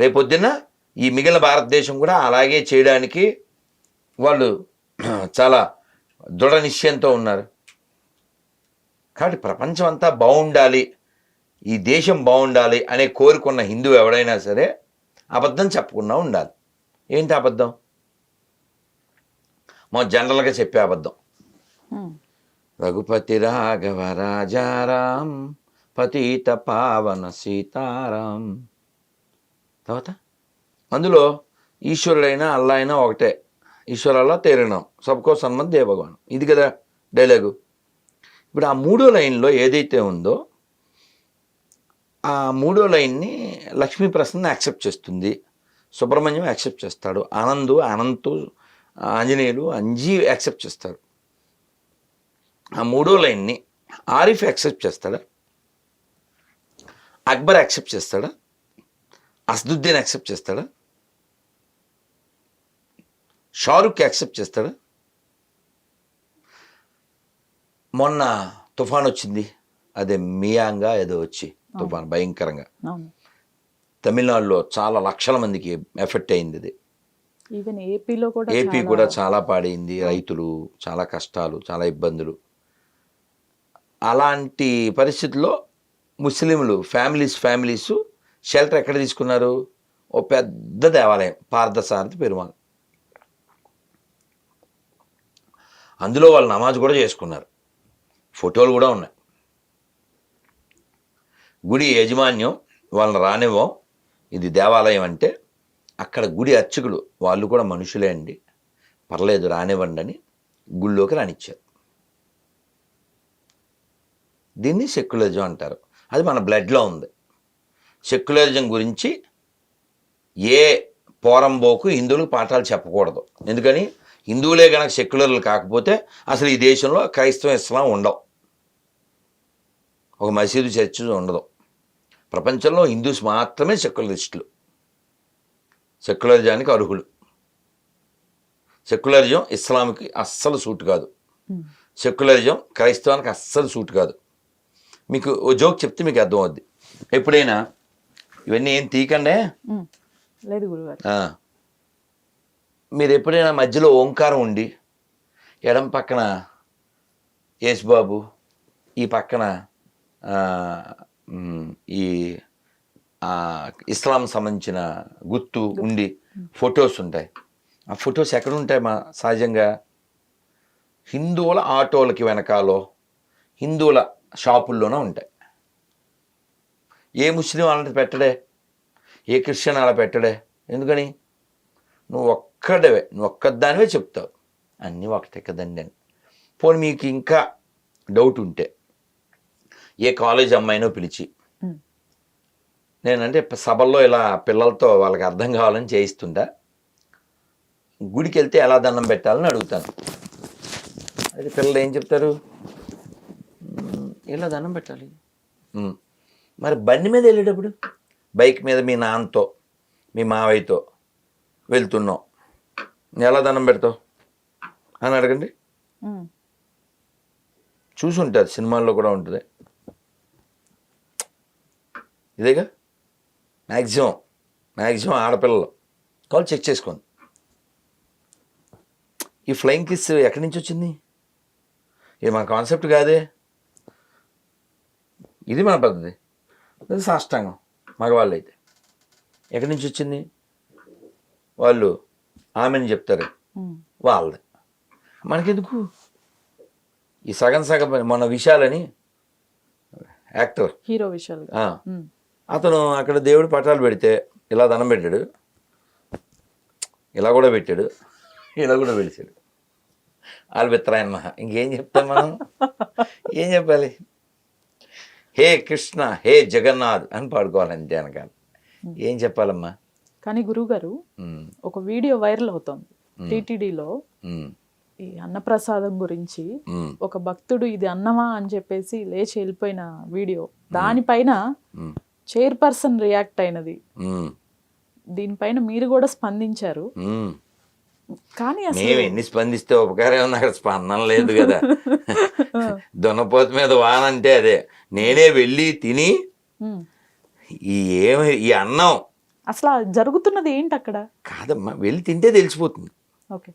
రేపొద్దున ఈ మిగిలిన భారతదేశం కూడా అలాగే చేయడానికి వాళ్ళు చాలా దృఢ నిశ్చయంతో ఉన్నారు. కాబట్టి ప్రపంచం అంతా బాగుండాలి, ఈ దేశం బాగుండాలి అనే కోరుకున్న హిందువు ఎవడైనా సరే అబద్ధం చెప్పకుండా ఉండాలి. ఏంటి అబద్ధం? మా జనరల్గా చెప్పే అబద్ధం. రఘుపతి రాఘవ రాజారాం పతిత పావన సీతారాం. తర్వాత అందులో ఈశ్వరుడైనా అల్లా అయినా ఒకటే, ఈశ్వరల్లా తేరినాం సబ్కో సన్మత్ దే భగవాన్, ఇది కదా డైలాగు. ఇప్పుడు ఆ 3వ లైన్లో ఏదైతే ఉందో ఆ 3వ లైన్ని లక్ష్మీప్రసన్న యాక్సెప్ట్ చేస్తుంది, సుబ్రహ్మణ్యం యాక్సెప్ట్ చేస్తాడు, ఆనందు అనంతు ఆంజనేయులు అంజీ యాక్సెప్ట్ చేస్తారు. ఆ 3వ లైన్ని ఆరిఫ్ యాక్సెప్ట్ చేస్తాడా, అక్బర్ యాక్సెప్ట్ చేస్తాడా, అసదుద్దీన్ యాక్సెప్ట్ చేస్తాడా, షారుఖ్ యాక్సెప్ట్ చేస్తాడా? మొన్న తుఫాన్ వచ్చింది, అదే మియాంగా ఏదో వచ్చి తుఫాన్ భయంకరంగా తమిళనాడులో చాలా లక్షల మందికి ఎఫెక్ట్ అయింది. అది ఏపీ కూడా చాలా పాడైంది, రైతులు చాలా కష్టాలు, చాలా ఇబ్బందులు. అలాంటి పరిస్థితుల్లో ముస్లింలు ఫ్యామిలీస్ షెల్టర్ ఎక్కడ తీసుకున్నారు? ఓ పెద్ద దేవాలయం పార్థసారథి పెరుమాళ్, అందులో వాళ్ళు నమాజ్ కూడా చేసుకున్నారు, ఫోటోలు కూడా ఉన్నాయి. గుడి యాజమాన్యం వాళ్ళని రానివ్వం, ఇది దేవాలయం అంటే అక్కడ గుడి అర్చకులు వాళ్ళు కూడా మనుషులే అండి, పర్లేదు రానివ్వండి అని గుళ్ళోకి రానిచ్చారు. దీన్ని సెక్యులరిజం అంటారు. అది మన బ్లడ్లో ఉంది. సెక్యులరిజం గురించి ఏ పోరంబోకు హిందువులకు పాఠాలు చెప్పకూడదు. ఎందుకని హిందువులే కనుక సెక్యులర్లు కాకపోతే అసలు ఈ దేశంలో క్రైస్తవ ఇస్లాం ఉండవు, ఒక మసీదు చర్చ్ ఉండదు. ప్రపంచంలో హిందూస్ మాత్రమే సెక్యులరిస్టులు, సెక్యులరిజానికి అర్హులు. సెక్యులరిజం ఇస్లాంకి అస్సలు సూట్ కాదు, సెక్యులరిజం క్రైస్తవానికి అస్సలు సూట్ కాదు. మీకు ఓ జోక్ చెప్తే మీకు అర్థం అవుద్ది. ఎప్పుడైనా ఇవన్నీ ఏం తీకండే లేదు గురుగారు, మీరు ఎప్పుడైనా మధ్యలో ఓంకారం ఉండి ఎడం పక్కన యేసుబాబు, ఈ పక్కన ఈ ఇస్లాం సంబంధించిన గుర్తు ఉండి ఫొటోస్ ఉంటాయి. ఆ ఫొటోస్ ఎక్కడ ఉంటాయి? మా సహజంగా హిందువుల ఆటోలకి వెనకాలో, హిందువుల షాపుల్లోనే ఉంటాయి. ఏ ముస్లిం అలాంటి పెట్టడే, ఏ క్రిస్టియన్ అలా పెట్టడే. ఎందుకని? నువ్వు ఒక్కదానివే చెప్తావు అన్నీ ఒకటే కదండి అని. పోనీ మీకు ఇంకా డౌట్ ఉంటే ఏ కాలేజ్ అమ్మాయినో పిలిచి, నేనంటే సభల్లో ఇలా పిల్లలతో వాళ్ళకి అర్థం కావాలని చేయిస్తుంటా, గుడికి వెళ్తే ఎలా దండం పెట్టాలని అడుగుతాను. అయితే పిల్లలు ఏం చెప్తారు? ఇలా దండం పెట్టాలి. మరి బండి మీద వెళ్ళేటప్పుడు, బైక్ మీద మీ నాన్నతో మీ మావయ్యతో వెళ్తున్నావు, ఎలా దండం పెడతావు అని అడగండి. చూసుంటారు, సినిమాల్లో కూడా ఉంటుంది. ఇదేగా మ్యాక్సిమం ఆడపిల్లలు కాల్ చెక్ చేసుకోండి. ఈ ఫ్లయింగ్ కిస్ ఎక్కడి నుంచి వచ్చింది? ఇది మన కాన్సెప్ట్ కాదే, ఇది మన పద్ధతి. ఇది సాష్టాంగం మగవాళ్ళు అయితే. ఎక్కడి నుంచి వచ్చింది? వాళ్ళు ఆమెను చెప్తారు, వాళ్ళది. మనకెందుకు ఈ సగం మన విశాలని యాక్టర్, హీరో విశాల్, అతను అక్కడ దేవుడి పటాలు పెడితే ఇలా దండం పెట్టాడు, ఇలా కూడా పెట్టాడు, ఇలా కూడా పెడిచాడు. ఆల్బెత్రాయన్ మహా. ఇంకేం చెప్తాం మనం? ఏం చెప్పాలి? హే కృష్ణ హే జగన్నాథ్ అని పాడుకోవాలంటే వెనకాల. ఏం చెప్పాలమ్మా? కానీ గురువుగారు ఒక వీడియో వైరల్ అవుతోంది టీటీడీలో, ఈ అన్నప్రసాదం గురించి. ఒక భక్తుడు ఇది అన్నమా అని చెప్పేసి లేచి వెళ్ళిపోయిన వీడియో, దానిపైన చైర్పర్సన్ రియాక్ట్ అయినది. దీనిపైన మీరు కూడా స్పందించారు. కానీ మేము ఎన్ని స్పందిస్తే ఉపకారం ఉంది, అక్కడ స్పందన లేదు కదా. దున్నపోతు మీద వాన అంటే అదే. నేనే వెళ్ళి తిని ఈ అన్నం అసలు జరుగుతున్నది ఏంటి అక్కడ? కాదమ్మా, వెళ్ళి తింటే తెలిసిపోతుంది. ఓకే.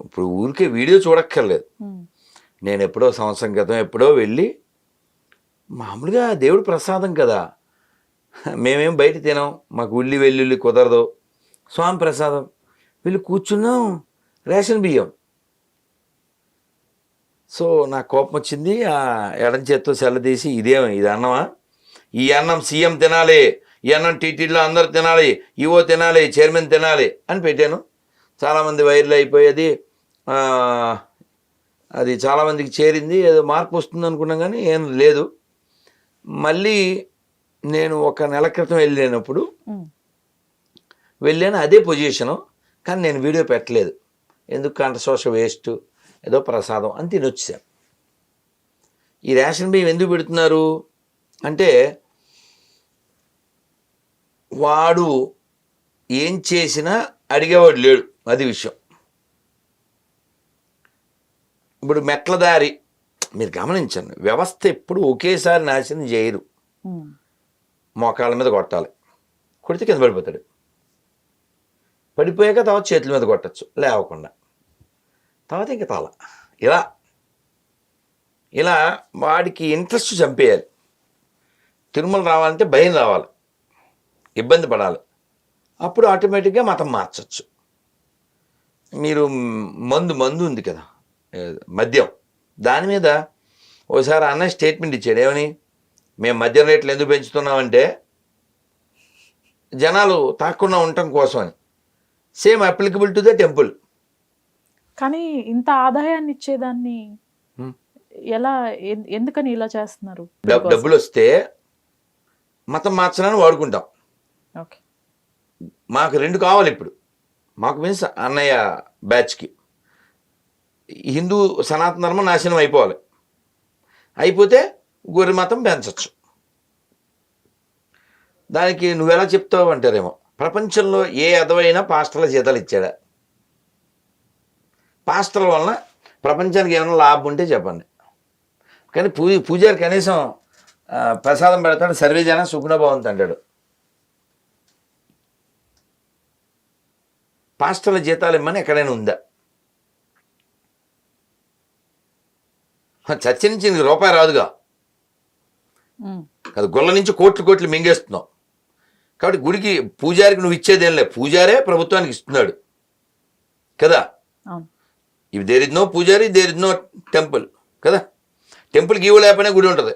ఇప్పుడు ఊరికే వీడియో చూడక్కర్లేదు. నేను ఎప్పుడో సంవత్సరం క్రితం ఎప్పుడో వెళ్ళి, మామూలుగా దేవుడి ప్రసాదం కదా, మేమేం బయట తినాం, మాకు ఉల్లి వెల్లుల్లి కుదరదు, స్వామి ప్రసాదం, వెళ్ళి కూర్చున్నాం, రేషన్ బియ్యం. సో నాకు కోపం వచ్చింది, ఆ ఎడం చేత్తో సెల్లదీసి, ఇది అన్నమా, ఈ అన్నం సీఎం తినాలి, ఈ అన్నం టీటీడీలో అందరు తినాలి, ఈవో తినాలి, చైర్మన్ తినాలి అని పెట్టాను. చాలామంది వైరల్ అయిపోయేది, అది చాలామందికి చేరింది, ఏదో మార్పు వస్తుంది అనుకున్నాం, కానీ ఏం లేదు. మళ్ళీ నేను ఒక నెల క్రితం వెళ్ళినప్పుడు వెళ్ళాను, అదే పొజిషను, కానీ నేను వీడియో పెట్టలేదు. ఎందుకు కంటశోష వేస్ట్, ఏదో ప్రసాదం అని తినొచ్చాను. ఈ రేషన్ బియ్యం ఎందుకు పెడుతున్నారు అంటే, వాడు ఏం చేసినా అడిగేవాడు లేడు, అది విషయం. ఇప్పుడు మెట్ల దారి మీరు గమనించండి, వ్యవస్థ ఎప్పుడు ఒకేసారి నాశనం చేయరు. మోకాళ్ళ మీద కొట్టాలి, కొడితే కింద పడిపోతాడు, పడిపోయాక తర్వాత చేతుల మీద కొట్టచ్చు లేవకుండా, తర్వాత ఇంక తల, ఇలా వాడికి ఇంట్రెస్ట్ చంపేయాలి. తిరుమల రావాలంటే భయం రావాలి, ఇబ్బంది పడాలి, అప్పుడు ఆటోమేటిక్గా మతం మార్చచ్చు. మీరు మందు ఉంది కదా, మద్యం, దాని మీద ఓసారి అన్నయ్య స్టేట్మెంట్ ఇచ్చాడు, ఏమని, మేము మద్యం రేట్లు ఎందుకు పెంచుతున్నామంటే జనాలు తాకుండా ఉండటం కోసం అని. Same applicable to the temple. కానీ ఇంత ఆదాయాన్ని ఇచ్చేదాన్ని ఎలా, ఎందుకని ఇలా చేస్తున్నారు? డబ్బులు వస్తే మతం మార్చడానికి వాడుకుంటాం. ఓకే. మాకు 2 కావాలి ఇప్పుడు, మాకు మీన్స్ అన్నయ్య బ్యాచ్కి. హిందూ సనాతన ధర్మం నాశనం అయిపోవాలి, అయిపోతే గొర్రె మతం పెంచవచ్చు. దానికి నువ్వెలా చెప్తావు అంటారేమో, ప్రపంచంలో ఏ అదవైనా పాస్టర్ల జీతాలు ఇచ్చాడా? పాస్టర్ల వలన ప్రపంచానికి ఏమైనా లాభం ఉంటే చెప్పండి. కానీ పూజారి కనీసం ప్రసాదం పెడతాడు, సర్వేజన సుగుణభవంతు అంటాడు. పాస్టర్ల జీతాలు ఇమ్మని ఎక్కడైనా ఉందా? చర్చ నుంచి నీకు రూపాయి రాదుగా, అది గొల్ల నుంచి కోట్లు మింగేస్తున్నావు. కాబట్టి గుడికి పూజారికి నువ్వు ఇచ్చేదేం లేదు, పూజారే ప్రభుత్వానికి ఇస్తున్నాడు కదా. ఇవి దేర్ ఇస్ నో పూజారి, దేర్ ఇస్ నో టెంపుల్ కదా. టెంపుల్కి ఈవో లేకపోయినా గుడి ఉంటుంది,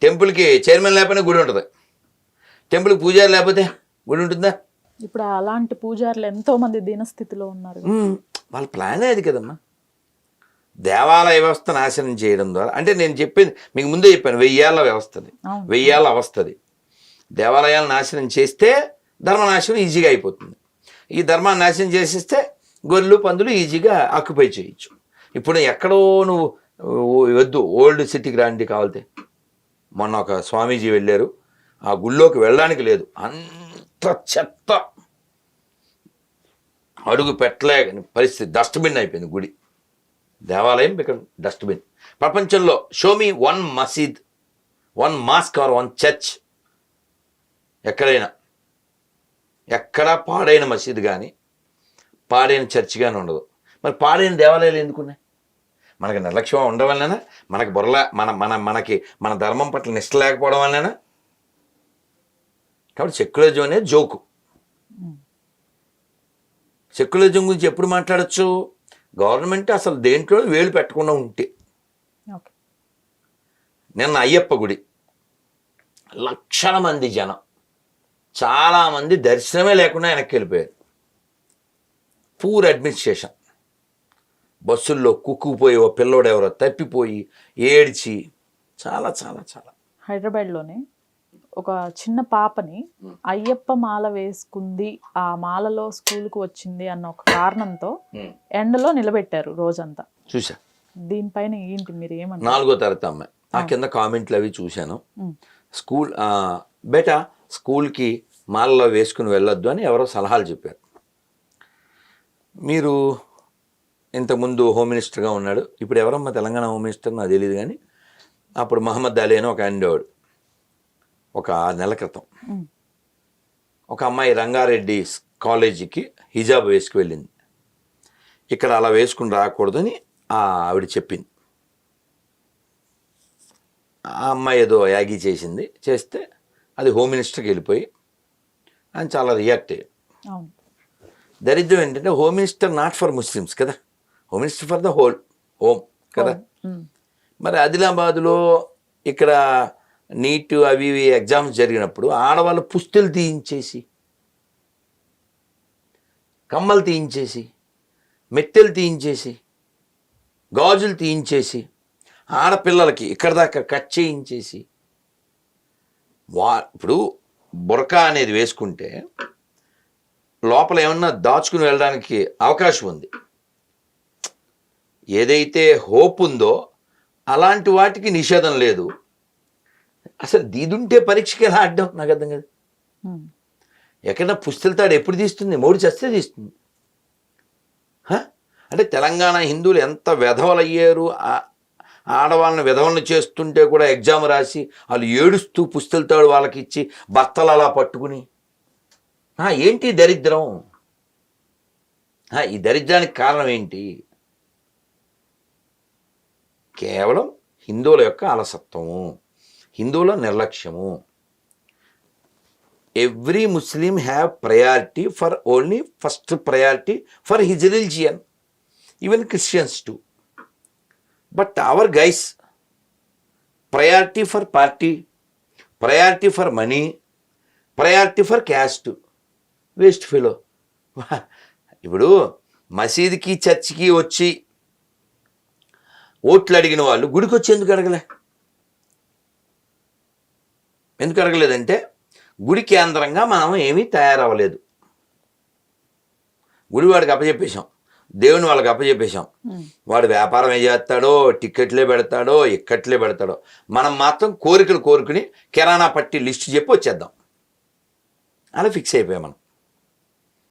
టెంపుల్కి చైర్మన్ లేకపోయినా గుడి ఉంటుంది, టెంపుల్కి పూజారి లేకపోతే గుడి ఉంటుందా? ఇప్పుడు అలాంటి పూజారులు ఎంతో మంది దీనస్థితిలో ఉన్నారు. వాళ్ళ ప్లానే అది కదమ్మా, దేవాలయ వ్యవస్థ నాశనం చేయడం ద్వారా. అంటే నేను చెప్పింది మీకు ముందే చెప్పాను, 1000 ఏళ్ల వ్యవస్థది, 1000 ఏళ్ల అవస్థది. దేవాలయాలు నాశనం చేస్తే ధర్మనాశనం ఈజీగా అయిపోతుంది. ఈ ధర్మాన్ని నాశనం చేసేస్తే గొర్రెలు పందులు ఈజీగా ఆక్యుపై చేయొచ్చు. ఇప్పుడు ఎక్కడో నువ్వు వద్దు, ఓల్డ్ సిటీకి రాండి కావాలితే. మొన్న ఒక స్వామీజీ వెళ్ళారు, ఆ గుళ్ళోకి వెళ్ళడానికి లేదు, అంత చెత్త, అడుగు పెట్టలేని పరిస్థితి, డస్ట్బిన్ అయిపోయింది గుడి. దేవాలయం బికమ్ డస్ట్బిన్. ప్రపంచంలో షోమీ 1 మసీద్, 1 మాస్క్ ఆర్ 1 చర్చ్, ఎక్కడా పాడైన మసీద్ కానీ పాడైన చర్చ్ కానీ ఉండదు. మరి పాడైన దేవాలయాలు ఎందుకున్నాయి? మనకి నిర్లక్ష్యం ఉండడం వల్లనా, మనకి మనకి మన ధర్మం పట్ల నిష్ట లేకపోవడం వల్లనా? కాబట్టి సెక్యులరిజం అనేది జోకు. సెక్యులరిజం గురించి ఎప్పుడు మాట్లాడచ్చు? గవర్నమెంట్ అసలు దేంట్లో వేలు పెట్టకుండా ఉంటే. నిన్న అయ్యప్ప గుడి, లక్షల మంది జనం, చాలామంది దర్శనమే లేకుండా వెనక్కి వెళ్ళిపోయారు. Poor administration. బస్సుల్లో కుక్కుపోయి ఓ పిల్లోడు ఎవరో తప్పిపోయి ఏడ్చి చాలా చాలా చాలా. హైదరాబాద్లోనే ఒక చిన్న పాపని అయ్యప్ప మాల వేసుకుంది, ఆ మాలలో స్కూల్కు వచ్చింది అన్న ఒక కారణంతో ఎండలో నిలబెట్టారు రోజంతా. చూసా. దీనిపైన ఏంటి మీరు ఏమంటారు? 4వ తరగతి అమ్మాయి. ఆ కింద కామెంట్లు అవి చూశాను. స్కూల్ బేటా స్కూల్కి మాలలో వేసుకుని వెళ్ళొద్దు అని ఎవరో సలహాలు చెప్పారు. మీరు ఇంతకుముందు హోమ్ మినిస్టర్గా ఉన్నాడు, ఇప్పుడు ఎవరమ్మా తెలంగాణ హోమ్ మినిస్టర్ నాకు తెలియదు, కానీ అప్పుడు మహమ్మద్ అలీ అని ఒక ఆయన ఉండేవాడు, ఒక 6 నెలల క్రితం. ఒక అమ్మాయి రంగారెడ్డి కాలేజీకి హిజాబ్ వేసుకు వెళ్ళింది. ఇక్కడ అలా వేసుకుని రాకూడదని ఆవిడ చెప్పింది. ఆ అమ్మాయి ఏదో యాగీ చేస్తే అది హోమ్ మినిస్టర్కి వెళ్ళిపోయి ఆయన చాలా రియాక్ట్ అయ్యారు. అవును. దరిద్రం ఏంటంటే home minister not for Muslims కదా, home minister for the home కదా. మరి ఆదిలాబాద్లో ఇక్కడ నీట్ అవి ఇవి ఎగ్జామ్స్ జరిగినప్పుడు ఆడవాళ్ళు పుస్తెలు తీయించేసి, కమ్మలు తీయించేసి, మెట్టెలు తీయించేసి, గాజులు తీయించేసి, ఆడపిల్లలకి ఇక్కడ దాకా కట్ చేయించేసి, ఇప్పుడు బురకా అనేది వేసుకుంటే లోపల ఏమన్నా దాచుకుని వెళ్ళడానికి అవకాశం ఉంది. ఏదైతే హోప్ ఉందో అలాంటి వాటికి నిషేధం లేదు. అసలు దీదుంటే పరీక్షకి ఎలా ఆడడం నాకు అర్థం కాదు. ఎక్కడన్నా పుస్తెలతాడు ఎప్పుడు తీస్తుంది? మోడి చస్తే తీస్తుంది. అంటే తెలంగాణ హిందువులు ఎంత వెధవలు అయ్యారు. ఆడవాళ్ళని విధవలను చేస్తుంటే కూడా ఎగ్జామ్ రాసి వాళ్ళు ఏడుస్తూ పుస్తెలతాడు వాళ్ళకి ఇచ్చి భర్తలు అలా పట్టుకుని, ఏంటి దరిద్రం? ఈ దరిద్రానికి కారణం ఏంటి? కేవలం హిందువుల యొక్క అలసత్వము, హిందువుల నిర్లక్ష్యము. Every Muslim have priority for only first priority for his religion, even Christians to. But our guys priority for party, priority for money, priority for caste. Waste fellow. ఇప్పుడు మసీదుకి చర్చికి వచ్చి ఓట్లు అడిగిన వాళ్ళు గుడికి వచ్చి ఎందుకు అడగలేదంటే గుడి కేంద్రంగా మనం ఏమీ తయారవ్వలేదు. గుడి వాడికి అప్పచెప్పేశాం, దేవుని వాళ్ళకి అప్పచెప్పేశాం. వాడు వ్యాపారం ఏం చేస్తాడో, టిక్కెట్లే పెడతాడో, ఇక్కట్లే పెడతాడో. మనం మాత్రం కోరికలు కోరుకుని కిరాణా పట్టి లిస్టు చెప్పి వచ్చేద్దాం. అలా ఫిక్స్ అయిపోయాం మనం.